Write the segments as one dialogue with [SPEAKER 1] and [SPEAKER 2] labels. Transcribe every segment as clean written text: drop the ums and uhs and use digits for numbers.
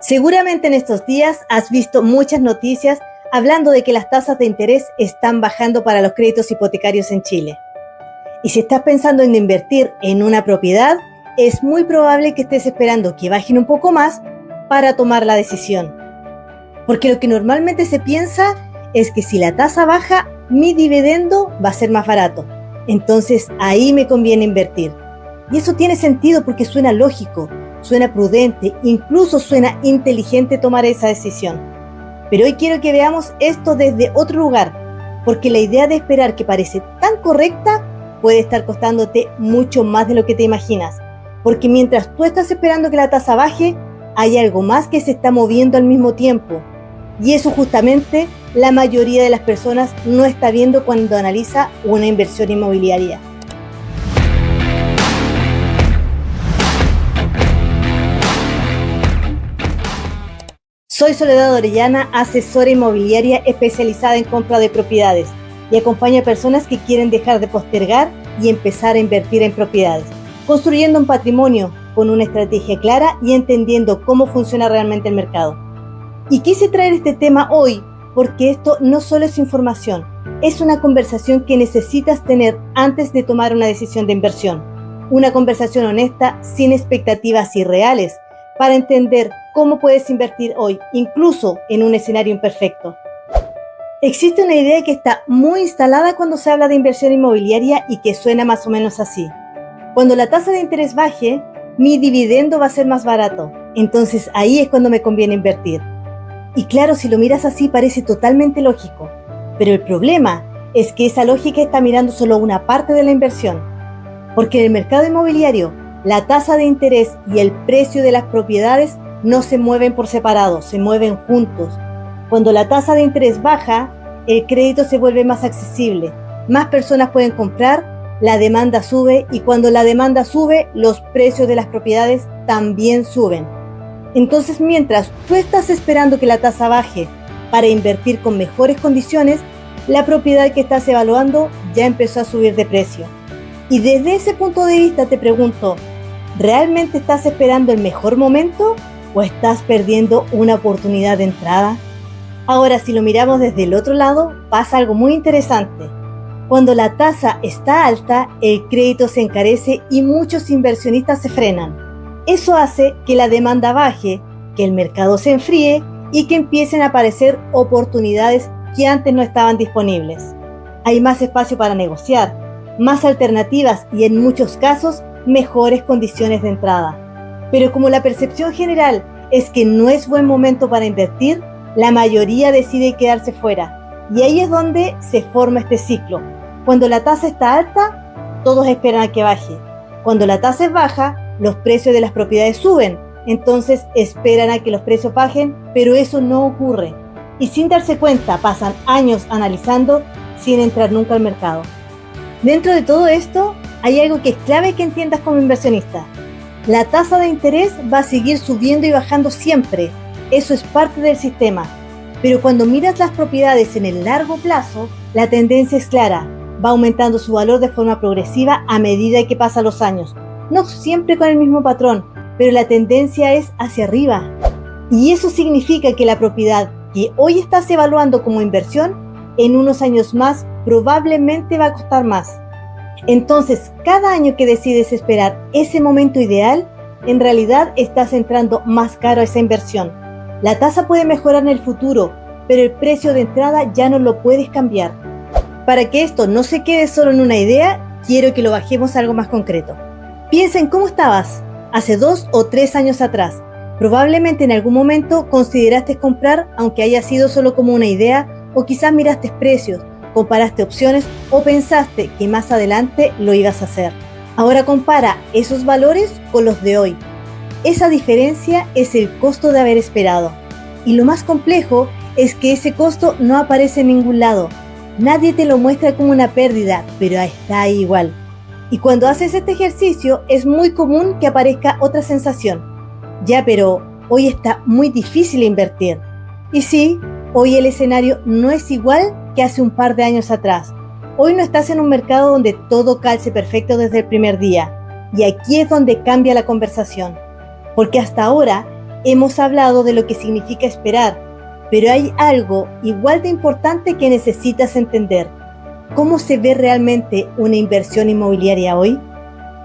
[SPEAKER 1] Seguramente en estos días has visto muchas noticias hablando de que las tasas de interés están bajando para los créditos hipotecarios en Chile. Y si estás pensando en invertir en una propiedad, es muy probable que estés esperando que bajen un poco más para tomar la decisión. Porque lo que normalmente se piensa es que si la tasa baja, mi dividendo va a ser más barato. Entonces ahí me conviene invertir. Y eso tiene sentido porque suena lógico, suena prudente, incluso suena inteligente tomar esa decisión. Pero hoy quiero que veamos esto desde otro lugar, porque la idea de esperar que parece tan correcta puede estar costándote mucho más de lo que te imaginas. Porque mientras tú estás esperando que la tasa baje, hay algo más que se está moviendo al mismo tiempo. Y eso justamente la mayoría de las personas no está viendo cuando analiza una inversión inmobiliaria. Soy Soledad Orellana, asesora inmobiliaria especializada en compra de propiedades y acompaño a personas que quieren dejar de postergar y empezar a invertir en propiedades, construyendo un patrimonio con una estrategia clara y entendiendo cómo funciona realmente el mercado. Y quise traer este tema hoy porque esto no solo es información, es una conversación que necesitas tener antes de tomar una decisión de inversión. Una conversación honesta, sin expectativas irreales, para entender cómo puedes invertir hoy, incluso en un escenario imperfecto. Existe una idea que está muy instalada cuando se habla de inversión inmobiliaria y que suena más o menos así. Cuando la tasa de interés baje, mi dividendo va a ser más barato, entonces ahí es cuando me conviene invertir. Y claro, si lo miras así parece totalmente lógico, pero el problema es que esa lógica está mirando solo una parte de la inversión, porque en el mercado inmobiliario, la tasa de interés y el precio de las propiedades no se mueven por separado, se mueven juntos. Cuando la tasa de interés baja, el crédito se vuelve más accesible, más personas pueden comprar, la demanda sube y cuando la demanda sube, los precios de las propiedades también suben. Entonces, mientras tú estás esperando que la tasa baje para invertir con mejores condiciones, la propiedad que estás evaluando ya empezó a subir de precio. Y desde ese punto de vista te pregunto, ¿realmente estás esperando el mejor momento o estás perdiendo una oportunidad de entrada? Ahora, si lo miramos desde el otro lado, pasa algo muy interesante. Cuando la tasa está alta, el crédito se encarece y muchos inversionistas se frenan. Eso hace que la demanda baje, que el mercado se enfríe y que empiecen a aparecer oportunidades que antes no estaban disponibles. Hay más espacio para negociar, más alternativas y en muchos casos mejores condiciones de entrada. Pero como la percepción general es que no es buen momento para invertir, la mayoría decide quedarse fuera. Y ahí es donde se forma este ciclo. Cuando la tasa está alta, todos esperan a que baje. Cuando la tasa es baja, los precios de las propiedades suben. Entonces esperan a que los precios bajen, pero eso no ocurre. Y sin darse cuenta, pasan años analizando sin entrar nunca al mercado. Dentro de todo esto, hay algo que es clave que entiendas como inversionista. La tasa de interés va a seguir subiendo y bajando siempre. Eso es parte del sistema. Pero cuando miras las propiedades en el largo plazo, la tendencia es clara. Va aumentando su valor de forma progresiva a medida que pasan los años. No siempre con el mismo patrón, pero la tendencia es hacia arriba. Y eso significa que la propiedad que hoy estás evaluando como inversión, en unos años más probablemente va a costar más. Entonces, cada año que decides esperar ese momento ideal, en realidad estás entrando más caro a esa inversión. La tasa puede mejorar en el futuro, pero el precio de entrada ya no lo puedes cambiar. Para que esto no se quede solo en una idea, quiero que lo bajemos a algo más concreto. Piensa en cómo estabas hace 2 o 3 años atrás. Probablemente en algún momento consideraste comprar, aunque haya sido solo como una idea, o quizás miraste precios, comparaste opciones o pensaste que más adelante lo ibas a hacer. Ahora compara esos valores con los de hoy. Esa diferencia es el costo de haber esperado. Y lo más complejo es que ese costo no aparece en ningún lado. Nadie te lo muestra como una pérdida, pero está ahí igual. Y cuando haces este ejercicio es muy común que aparezca otra sensación. Ya, pero hoy está muy difícil invertir. Y sí, hoy el escenario no es igual que hace un par de años atrás. Hoy no estás en un mercado donde todo calce perfecto desde el primer día. Y aquí es donde cambia la conversación. Porque hasta ahora Hemos hablado de lo que significa esperar, pero hay algo igual de importante que necesitas entender. ¿Cómo se ve realmente una inversión inmobiliaria hoy?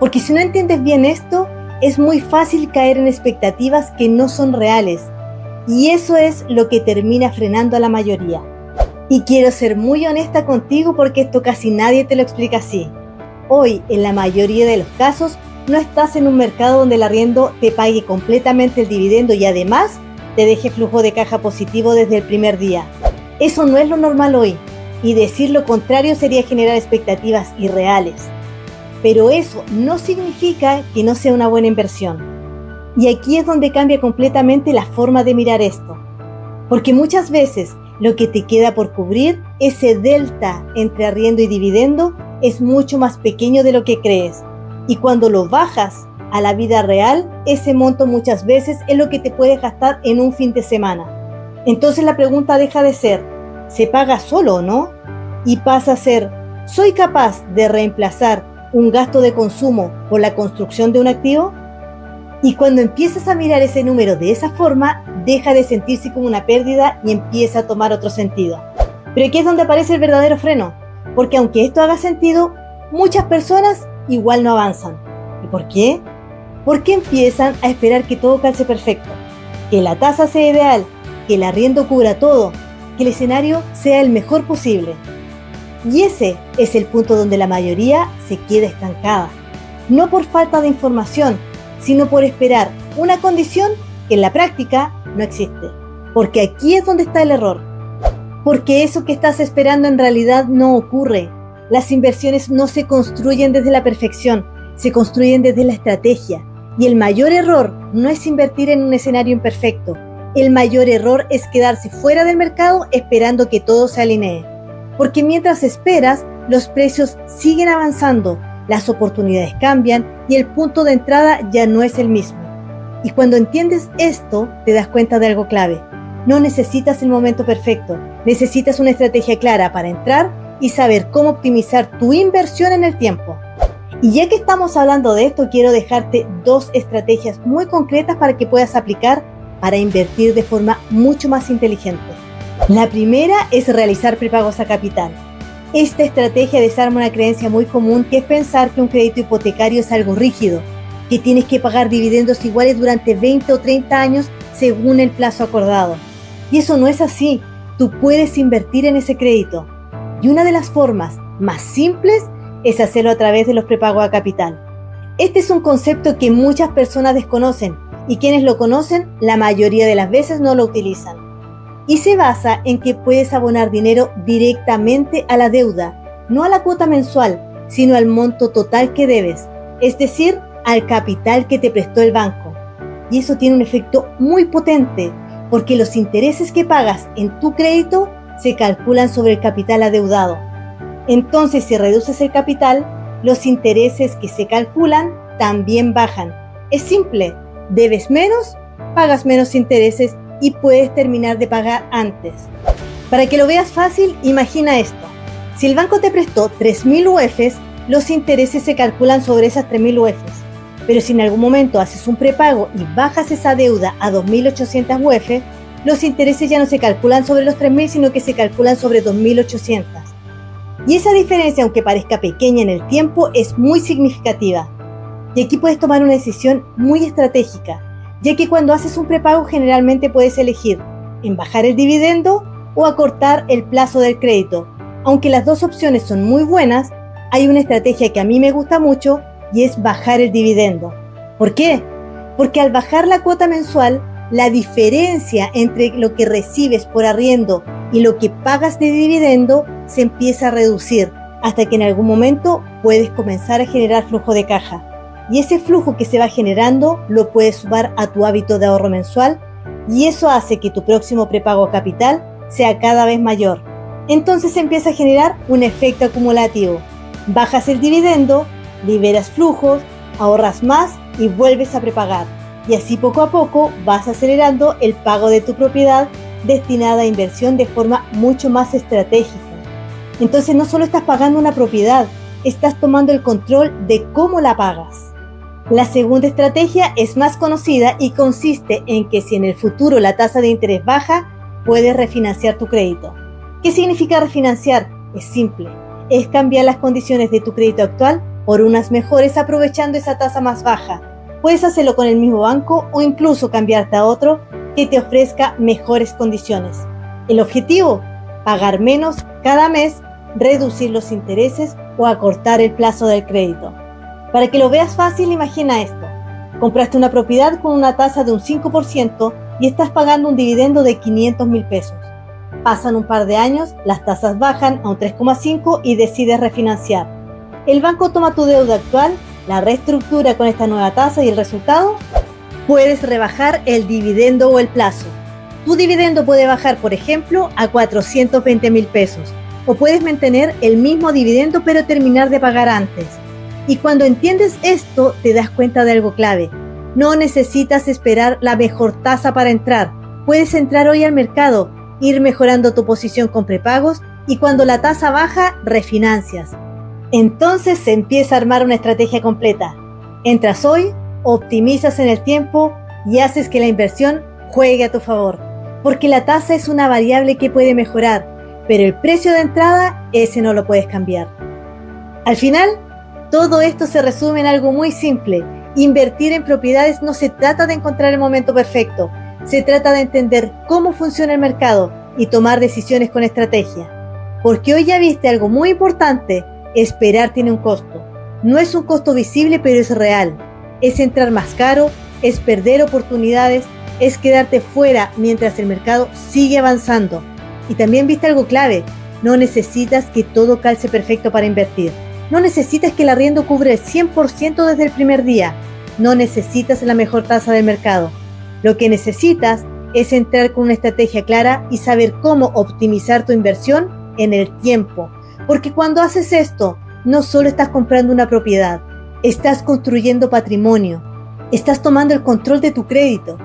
[SPEAKER 1] Porque si no entiendes bien esto, es muy fácil caer en expectativas que no son reales. Y eso es lo que termina frenando a la mayoría. Y quiero ser muy honesta contigo porque esto casi nadie te lo explica así. Hoy, en la mayoría de los casos, no estás en un mercado donde el arriendo te pague completamente el dividendo y además te deje flujo de caja positivo desde el primer día. Eso no es lo normal hoy. Y decir lo contrario sería generar expectativas irreales. Pero eso no significa que no sea una buena inversión. Y aquí es donde cambia completamente la forma de mirar esto. Porque muchas veces lo que te queda por cubrir, ese delta entre arriendo y dividendo, es mucho más pequeño de lo que crees. Y cuando lo bajas a la vida real, ese monto muchas veces es lo que te puedes gastar en un fin de semana. Entonces la pregunta deja de ser, ¿se paga solo o no? Y pasa a ser, ¿soy capaz de reemplazar un gasto de consumo por la construcción de un activo? Y cuando empiezas a mirar ese número de esa forma, deja de sentirse como una pérdida y empieza a tomar otro sentido. Pero aquí es donde aparece el verdadero freno, porque aunque esto haga sentido, muchas personas igual no avanzan. ¿Y por qué? Porque empiezan a esperar que todo calce perfecto, que la tasa sea ideal, que el arriendo cubra todo, que el escenario sea el mejor posible. Y ese es el punto donde la mayoría se queda estancada, no por falta de información, sino por esperar una condición que en la práctica no existe. Porque aquí es donde está el error. Porque eso que estás esperando en realidad no ocurre. Las inversiones no se construyen desde la perfección, se construyen desde la estrategia. Y el mayor error no es invertir en un escenario imperfecto. El mayor error es quedarse fuera del mercado esperando que todo se alinee. Porque mientras esperas, los precios siguen avanzando, las oportunidades cambian y el punto de entrada ya no es el mismo. Y cuando entiendes esto, te das cuenta de algo clave. No necesitas el momento perfecto, necesitas una estrategia clara para entrar y saber cómo optimizar tu inversión en el tiempo. Y ya que estamos hablando de esto, quiero dejarte 2 estrategias muy concretas para que puedas aplicar para invertir de forma mucho más inteligente. La primera es realizar prepagos a capital. Esta estrategia desarma una creencia muy común que es pensar que un crédito hipotecario es algo rígido, que tienes que pagar dividendos iguales durante 20 o 30 años según el plazo acordado. Y eso no es así. Tú puedes invertir en ese crédito. Y una de las formas más simples es hacerlo a través de los prepagos a capital. Este es un concepto que muchas personas desconocen y quienes lo conocen la mayoría de las veces no lo utilizan. Y se basa en que puedes abonar dinero directamente a la deuda, no a la cuota mensual, sino al monto total que debes, es decir, al capital que te prestó el banco. Y eso tiene un efecto muy potente, porque los intereses que pagas en tu crédito se calculan sobre el capital adeudado. Entonces, si reduces el capital, los intereses que se calculan también bajan. Es simple, debes menos, pagas menos intereses y puedes terminar de pagar antes. Para que lo veas fácil, imagina esto. Si el banco te prestó 3.000 UFs, los intereses se calculan sobre esas 3.000 UFs. Pero si en algún momento haces un prepago y bajas esa deuda a 2.800 UF, los intereses ya no se calculan sobre los 3.000, sino que se calculan sobre 2.800. Y esa diferencia, aunque parezca pequeña en el tiempo, es muy significativa. Y aquí puedes tomar una decisión muy estratégica, ya que cuando haces un prepago generalmente puedes elegir en bajar el dividendo o acortar el plazo del crédito. Aunque las dos opciones son muy buenas, hay una estrategia que a mí me gusta mucho y es bajar el dividendo. ¿Por qué? Porque al bajar la cuota mensual, la diferencia entre lo que recibes por arriendo y lo que pagas de dividendo se empieza a reducir hasta que en algún momento puedes comenzar a generar flujo de caja. Y ese flujo que se va generando lo puedes sumar a tu hábito de ahorro mensual y eso hace que tu próximo prepago a capital sea cada vez mayor. Entonces se empieza a generar un efecto acumulativo. Bajas el dividendo, liberas flujos, ahorras más y vuelves a prepagar. Y así poco a poco vas acelerando el pago de tu propiedad destinada a inversión de forma mucho más estratégica. Entonces no solo estás pagando una propiedad, estás tomando el control de cómo la pagas. La segunda estrategia es más conocida y consiste en que si en el futuro la tasa de interés baja, puedes refinanciar tu crédito. ¿Qué significa refinanciar? Es simple, es cambiar las condiciones de tu crédito actual por unas mejores aprovechando esa tasa más baja. Puedes hacerlo con el mismo banco o incluso cambiarte a otro que te ofrezca mejores condiciones. El objetivo, pagar menos cada mes, reducir los intereses o acortar el plazo del crédito. Para que lo veas fácil, imagina esto. Compraste una propiedad con una tasa de un 5% y estás pagando un dividendo de 500,000 pesos. Pasan un par de años, las tasas bajan a un 3,5% y decides refinanciar. El banco toma tu deuda actual, la reestructura con esta nueva tasa y el resultado, puedes rebajar el dividendo o el plazo. Tu dividendo puede bajar, por ejemplo, a 420,000 pesos o puedes mantener el mismo dividendo pero terminar de pagar antes. Y cuando entiendes esto, te das cuenta de algo clave. No necesitas esperar la mejor tasa para entrar. Puedes entrar hoy al mercado, ir mejorando tu posición con prepagos y cuando la tasa baja, refinancias. Entonces se empieza a armar una estrategia completa. Entras hoy, optimizas en el tiempo y haces que la inversión juegue a tu favor. Porque la tasa es una variable que puede mejorar, pero el precio de entrada, ese no lo puedes cambiar. Al final, todo esto se resume en algo muy simple. Invertir en propiedades no se trata de encontrar el momento perfecto, se trata de entender cómo funciona el mercado y tomar decisiones con estrategia. Porque hoy ya viste algo muy importante, esperar tiene un costo. No es un costo visible, pero es real. Es entrar más caro, es perder oportunidades, es quedarte fuera mientras el mercado sigue avanzando. Y también viste algo clave, no necesitas que todo calce perfecto para invertir. No necesitas que el arriendo cubra el 100% desde el primer día. No necesitas la mejor tasa del mercado. Lo que necesitas es entrar con una estrategia clara y saber cómo optimizar tu inversión en el tiempo. Porque cuando haces esto, no solo estás comprando una propiedad, estás construyendo patrimonio, estás tomando el control de tu crédito,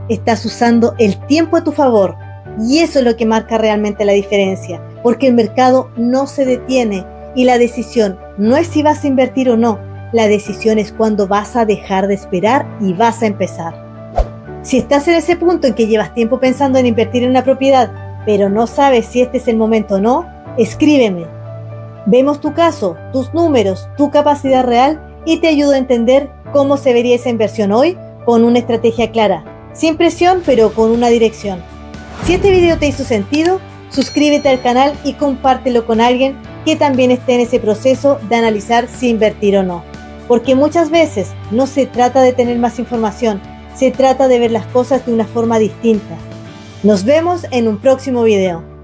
[SPEAKER 1] estás usando el tiempo a tu favor. Y eso es lo que marca realmente la diferencia, porque el mercado no se detiene. Y la decisión no es si vas a invertir o no, la decisión es cuándo vas a dejar de esperar y vas a empezar. Si estás en ese punto en que llevas tiempo pensando en invertir en una propiedad, pero no sabes si este es el momento o no, escríbeme. Vemos tu caso, tus números, tu capacidad real y te ayudo a entender cómo se vería esa inversión hoy con una estrategia clara, sin presión pero con una dirección. Si este video te hizo sentido, suscríbete al canal y compártelo con alguien que también esté en ese proceso de analizar si invertir o no. Porque muchas veces no se trata de tener más información, se trata de ver las cosas de una forma distinta. Nos vemos en un próximo video.